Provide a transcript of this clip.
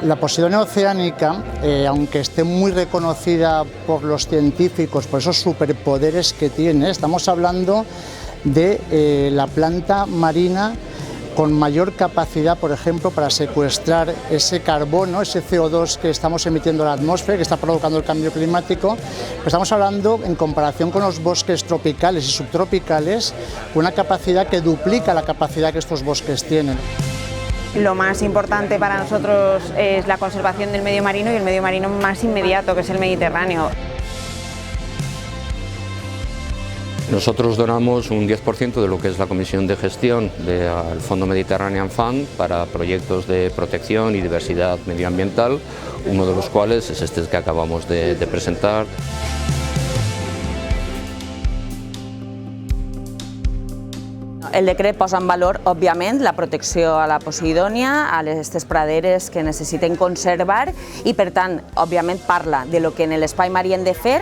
La Posidonia oceánica, aunque esté muy reconocida por los científicos, por esos superpoderes que tiene, estamos hablando de la planta marina con mayor capacidad, por ejemplo, para secuestrar ese carbono, ese CO2 que estamos emitiendo a la atmósfera, que está provocando el cambio climático. Estamos hablando, en comparación con los bosques tropicales y subtropicales, una capacidad que duplica la capacidad que estos bosques tienen. Lo más importante para nosotros es la conservación del medio marino y el medio marino más inmediato, que es el Mediterráneo. Nosotros donamos un 10% de lo que es la comisión de gestión del Fondo Mediterranean Fund para proyectos de protección y diversidad medioambiental, uno de los cuales es este que acabamos de presentar. El decret posa en valor, òbviament, la protecció a la Posidònia, a aquestes praderes que necessiten conservar i, per tant, òbviament parla de lo que en l'espai marí hem de fer.